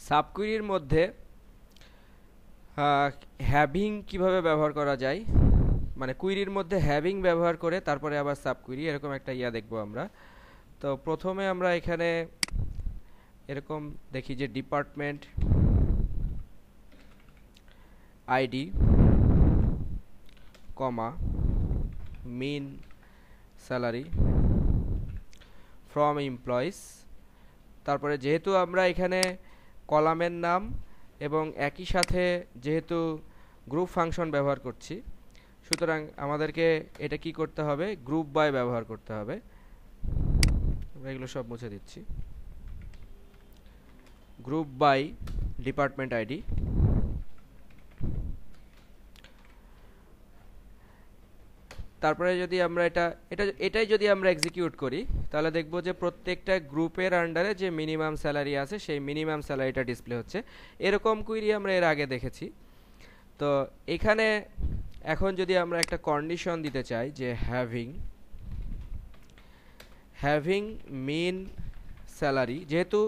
সাবকুইরির মধ্যে হ্যাভিং কিভাবে ব্যবহার করা যায়, মানে কুইরির মধ্যে হ্যাভিং ব্যবহার করে তারপরে আবার সাবকুইরি, এরকম একটা দেখব আমরা। তো প্রথমে আমরা এখানে এরকম দেখি যে department ID comma min salary from employees, তারপরে যেহেতু আমরা এখানে কলামের নাম এবং একই সাথে যেহেতু গ্রুপ ফাংশন ব্যবহার করছি, সুতরাং আমাদেরকে এটা কি করতে হবে, গ্রুপ বাই ব্যবহার করতে হবে। আমরা এগুলো সব মুছে দিচ্ছি। গ্রুপ বাই ডিপার্টমেন্ট আইডি, তারপরে যদি আমরা এটাই যদি আমরা এক্সিকিউট করি তাহলে দেখব যে প্রত্যেকটা গ্রুপের আন্ডারে যে মিনিমাম স্যালারি আছে সেই মিনিমাম স্যালারিটা ডিসপ্লে হচ্ছে। এরকম কুইরি আমরা এর আগে দেখেছি। তো এখানে এখন যদি আমরা একটা কন্ডিশন দিতে চাই যে হ্যাভিং মিন স্যালারি, যেহেতু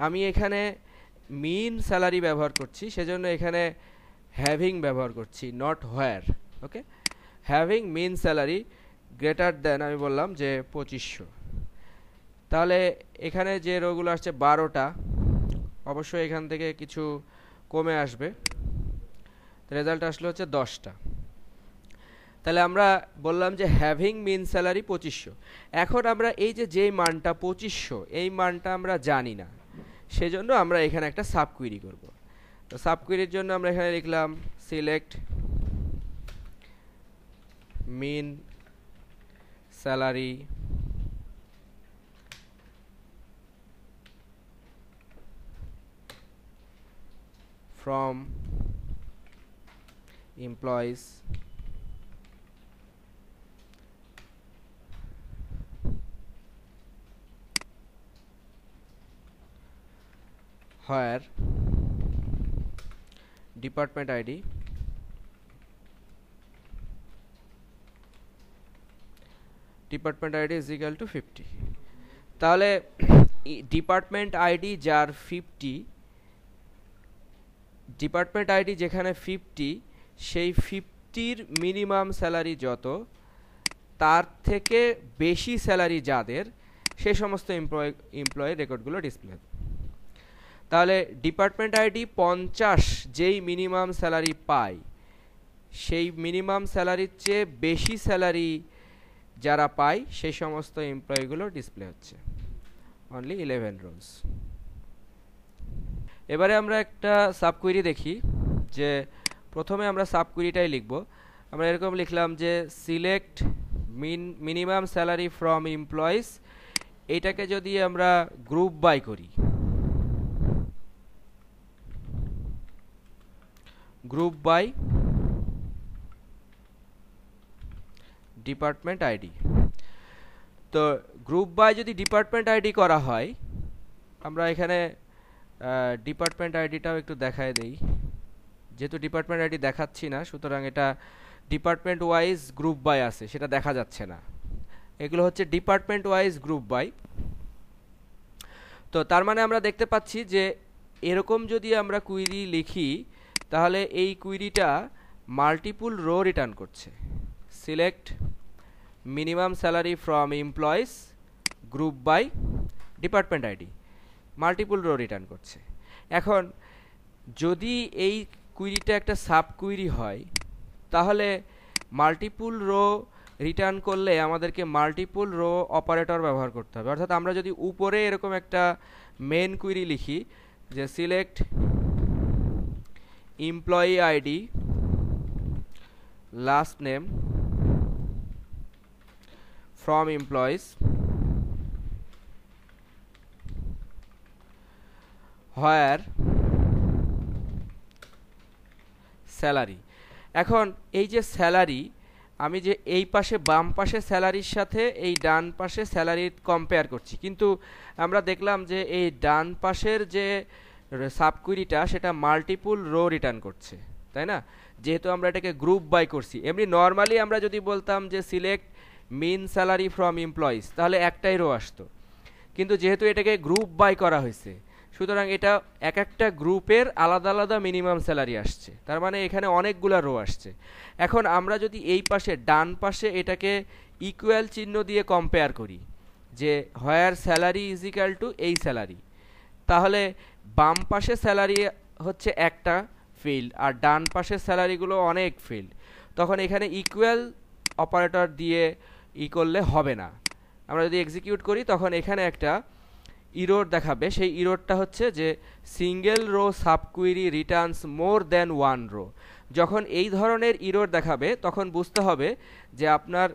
আমি এখানে মিন স্যালারি ব্যবহার করছি সেজন্য এখানে হ্যাভিং ব্যবহার করছি, not where. Okay, having min salary greater than আমি বললাম যে 2500। তাহলে এখানে যে রোগুলো আসছে 12টা, অবশ্যই এখান থেকে কিছু কমে আসবে, রেজাল্ট আসলে হচ্ছে 10টা। তাহলে আমরা বললাম যে হ্যাভিং মিন স্যালারি 2500। এখন আমরা এই যেই মানটা 2500, এই মানটা আমরা জানি না, সেজন্য আমরা এখানে একটা সাবকুইরি করব। তো সাবকুইরির জন্য আমরা এখানে লিখলাম select min salary from employees where department ID is equal to 50। তাহলে ডিপার্টমেন্ট আইডি যার 50, ডিপার্টমেন্ট আইডি যেখানে 50, সেই 50-র মিনিমাম স্যালারি যত, তার থেকে বেশি স্যালারি যাদের, সেই সমস্ত এমপ্লয়ি রেকর্ডগুলো ডিসপ্লে হবে। তাহলে ডিপার্টমেন্ট আইডি 50 যেই মিনিমাম স্যালারি পায়, সেই মিনিমাম স্যালারির চেয়ে বেশি স্যালারি যারা পায় সেই সমস্ত এমপ্লয়িগুলো ডিসপ্লে হচ্ছে। অনলি 11 রোজ। এবারে আমরা একটা সাবকুইরি দেখি, যে প্রথমে আমরা সাবকুইরিটাই লিখব। আমরা এরকম লিখলাম যে select minimum salary from employees, এইটাকে যদি আমরা গ্রুপ বাই করি, গ্রুপ বাই ডিপার্টমেন্ট আইডি। তো গ্রুপ বাই যদি ডিপার্টমেন্ট আইডি করা হয়, আমরা এখানে ডিপার্টমেন্ট আইডিটাও একটু দেখায় দেই। যেহেতু ডিপার্টমেন্ট আইডি দেখাচ্ছি না, সুতরাং এটা ডিপার্টমেন্ট ওয়াইজ গ্রুপ বাই আছে, সেটা দেখা যাচ্ছে না। এগুলো হচ্ছে ডিপার্টমেন্ট ওয়াইজ গ্রুপ বাই। তো তার মানে আমরা দেখতে পাচ্ছি যে এরকম যদি আমরা কুইরি লিখি, তাহলে এই কুইরিটা মাল্টিপুল রো রিটার্ন করছে। Select minimum salary from employees group by department ID, multiple row return করছে। এখন যদি এই কুইরিটা একটা সাব কুইরি হয়, তাহলে মাল্টিপুল রো রিটার্ন করলে আমাদেরকে মাল্টিপুল রো অপারেটর ব্যবহার করতে হবে। অর্থাৎ আমরা যদি উপরে এরকম একটা মেন কুইরি লিখি যে select employee ID last name from employees where salary. এখন এই যে স্যালারি, আমি যে এই পাশে বাম পাশে স্যালারির সাথে এই ডান পাশে স্যালারি কম্পেয়ার করছি, কিন্তু আমরা দেখলাম যে এই ডান পাশের যে সাবকুইরিটা সেটা মাল্টিপুল রো রিটার্ন করছে, তাই না? যেহেতু আমরা এটাকে গ্রুপ বাই করছি। এমনি নর্মালি আমরা যদি বলতাম যে select min salary from employees, তাহলে একটাই রো আসতো, কিন্তু যেহেতু এটাকে গ্রুপ বাই করা হয়েছে, সুতরাং এটা এক একটা গ্রুপের আলাদা আলাদা মিনিমাম স্যালারি আসছে, তার মানে এখানে অনেকগুলা রো আসছে। এখন আমরা যদি এই পাশে ডান পাশে এটাকে ইকুয়াল চিহ্ন দিয়ে কম্পেয়ার করি, যে হোয়ার স্যালারি ইজ ইকুয়াল টু এই স্যালারি, তাহলে বাম পাশে স্যালারি হচ্ছে একটা ফিল্ড আর ডান পাশের স্যালারিগুলো অনেক ফিল্ড, তখন এখানে ইকুয়াল অপারেটর দিয়ে করলে হবে না। আমরা যদি এক্সিকিউট করি তখন এখানে একটা ইরোর দেখাবে, সেই ইরোরটা হচ্ছে যে single row subquery returns more than one row. যখন এই ধরনের ইরোর দেখাবে তখন বুঝতে হবে যে আপনার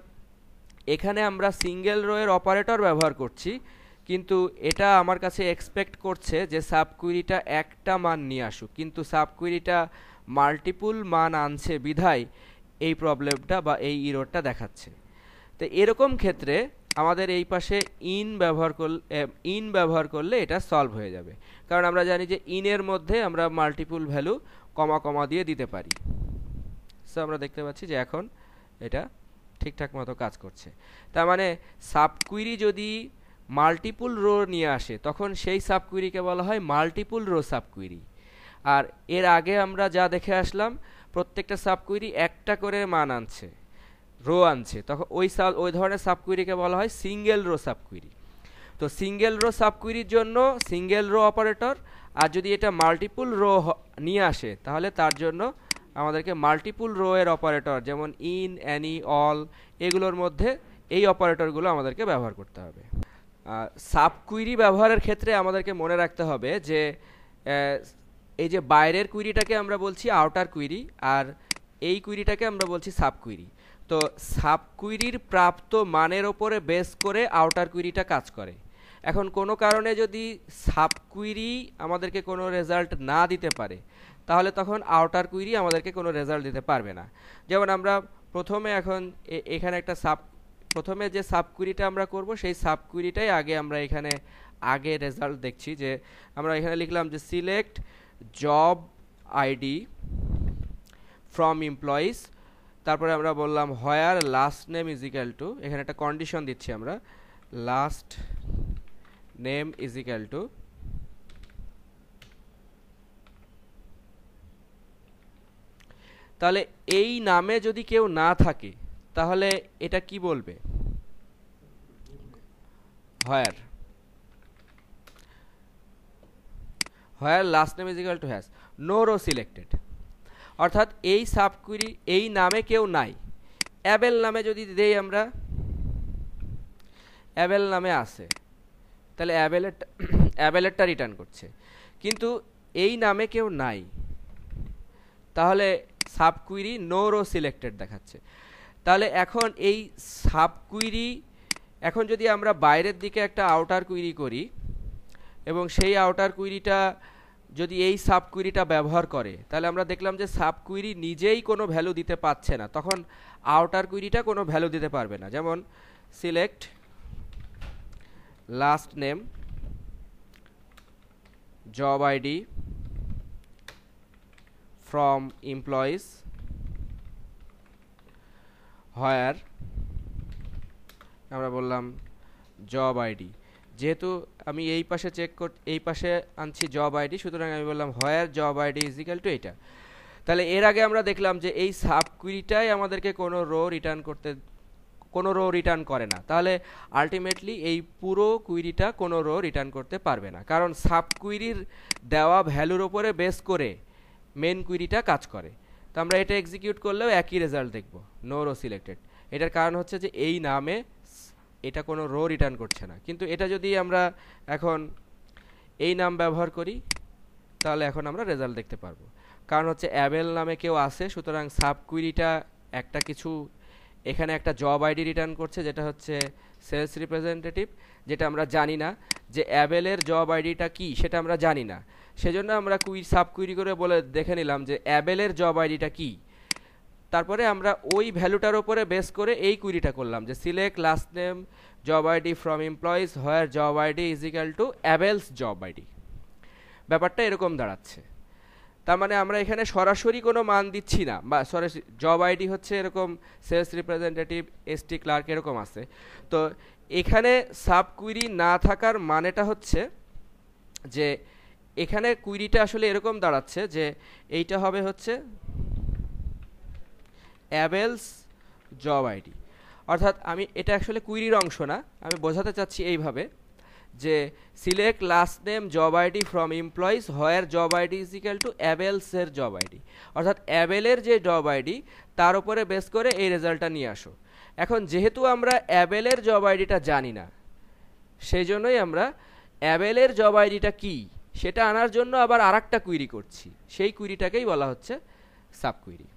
এখানে আমরা সিঙ্গেল রো এর অপারেটর ব্যবহার করছি, কিন্তু এটা আমার কাছে এক্সপেক্ট করছে যে সাবকুইরিটা একটা মান নিয়ে আসুক, কিন্তু সাবকুইরিটা মাল্টিপুল মান আনছে বিধায় এই প্রবলেমটা বা এই ইরোরটা দেখাচ্ছে। তো এরকম ক্ষেত্রে আমাদের এই পাশে ইন ব্যবহার করলে এটা সলভ হয়ে যাবে, কারণ আমরা জানি যে ইনের মধ্যে আমরা মাল্টিপুল ভ্যালু কমা কমা দিয়ে দিতে পারি। সো আমরা দেখতে পাচ্ছি যে এখন এটা ঠিকঠাক মতো কাজ করছে। তার মানে সাবকুইরি যদি মাল্টিপুল রো নিয়ে আসে তখন সেই সাবকুইরিকে বলা হয় মাল্টিপুল রো সাবকুইরি। আর এর আগে আমরা যা দেখে আসলাম, প্রত্যেকটা সাবকুইরি একটা করে মান আনছে, রো আনছে, তখন ওই ধরনের সাবকুইরিকে বলা হয় সিঙ্গেল রো সাবকুইরি। তো সিঙ্গেল রো সাবকুইরির জন্য সিঙ্গেল রো অপারেটর, আর যদি এটা মাল্টিপুল রো নিয়ে আসে তাহলে তার জন্য আমাদেরকে মাল্টিপুল রো এর অপারেটর যেমন ইন, অ্যানি, অল এগুলোর মধ্যে এই অপারেটরগুলো আমাদেরকে ব্যবহার করতে হবে। সাবকুইরি ব্যবহারের ক্ষেত্রে আমাদেরকে মনে রাখতে হবে যে এই যে বাইরের কুইরিটাকে আমরা বলছি আউটার কুইরি, আর এই কুইরিটাকে আমরা বলছি সাবকুইরি। তো সাবকুইরির প্রাপ্ত মানের ওপরে বেস করে আউটার কুইরিটা কাজ করে। এখন কোনো কারণে যদি সাবকুইরি আমাদেরকে কোনো রেজাল্ট না দিতে পারে তাহলে তখন আউটার কুইরি আমাদেরকে কোনো রেজাল্ট দিতে পারবে না। যেমন আমরা প্রথমে এখন এখানে একটা প্রথমে যে সাবকুইরিটা আমরা করব সেই সাবকুইরিটাই আমরা এখানে রেজাল্ট দেখছি, যে আমরা এখানে লিখলাম যে select job ID from employees, তারপরে আমরা বললাম where last name is equal to, এখানে একটা কন্ডিশন দিচ্ছি আমরা, লাস্ট নেম ইজ ইকুয়াল টু তাহলে এই নামে যদি কেউ না থাকে তাহলে এটা কি বলবে, where last name is equal to has no row selected, অর্থাৎ এই সাবকুইরি এই নামে কেউ নাই। অ্যাবেল নামে যদি দেই আমরা, অ্যাবেল নামে আছে, তাহলে অ্যাবেলেরটা রিটার্ন করছে, কিন্তু এই নামে কেউ নাই, তাহলে সাবকুইরি নো রো সিলেক্টেড দেখাচ্ছে। তাহলে এখন এই সাবকুইরি, এখন যদি আমরা বাইরের দিকে একটা আউটার কুইরি করি এবং সেই আউটার কুইরিটা যদি এই সাবকুইরিটা ব্যবহার করে, তাহলে আমরা দেখলাম যে সাবকুইরি নিজেই কোনো ভ্যালু দিতে পারছে না, তখন আউটার কুইরিটা কোনো ভ্যালু দিতে পারবে না। যেমন select last name job ID from employees where, আমরা বললাম জব আইডি, যেহেতু আমি এই পাশে এই পাশে আনছি জব আইডি, সুতরাং আমি বললাম where job ID is equal to এটা। তাহলে এর আগে আমরা দেখলাম যে এই সাবকুইরিটাই আমাদেরকে কোনো রো রিটার্ন করে না, তাহলে আলটিমেটলি এই পুরো কুইরিটা কোনো রো রিটার্ন করতে পারবে না, কারণ সাবকুইরির দেওয়া ভ্যালুর ওপরে বেস করে মেন কুইরিটা কাজ করে। তো আমরা এটা এক্সিকিউট করলেও একই রেজাল্ট দেখব, নো রো সিলেক্টেড। এটার কারণ হচ্ছে যে এই নামে এটা কোনো রো রিটার্ন করছে না। কিন্তু এটা যদি আমরা এখন এই নাম ব্যবহার করি তাহলে এখন আমরা রেজাল্ট দেখতে পারবো, কারণ হচ্ছে অ্যাবেল নামে কেউ আছে, সুতরাং সাবকুইরিটা একটা কিছু এখানে একটা জব আইডি রিটার্ন করছে যেটা হচ্ছে সেলস রিপ্রেজেন্টেটিভ, যেটা আমরা জানি না যে অ্যাবেলের জব আইডিটা কি, সেটা আমরা জানি না। সেজন্য আমরা সাবকুইরি করে বলে দেখে নিলাম যে অ্যাবেলের জব আইডিটা কি, তারপরে আমরা ওই ভ্যালুটার উপরে বেস করে এই কুইরিটা করলাম যে select last name job ID from employees where job ID is equal to Abel's job ID. ব্যাপারটা এরকম দাঁড়াচ্ছে। তার মানে আমরা এখানে সরাসরি কোনো মান দিচ্ছি না, বা সরাসরি জব আইডি হচ্ছে এরকম সেলস রিপ্রেজেন্টেটিভ এসটি ক্লার্ক এরকম আছে। তো এখানে সাবকুইরি না থাকার মানেটা হচ্ছে যে এখানে কুইরিটা আসলে এরকম দাঁড়াচ্ছে যে এইটা হবে হচ্ছে অ্যাবেলস জব আইডি, অর্থাৎ আমি এটা আসলে কুইরির অংশ না, আমি বোঝাতে চাচ্ছি এইভাবে যে select last name job ID from employees where job ID is equal to অ্যাবেলসের জব আইডি, অর্থাৎ অ্যাবেলের যে জব আইডি তার উপরে বেস করে এই রেজাল্টটা নিয়ে আসো। এখন যেহেতু আমরা অ্যাবেলের জব আইডিটা জানি না, সেই জন্যই আমরা অ্যাবেলের জব আইডিটা কি সেটা আনার জন্য আবার আরেকটা কুইরি করছি, সেই কুইরিটাকেই বলা হচ্ছে সাব কুইরি।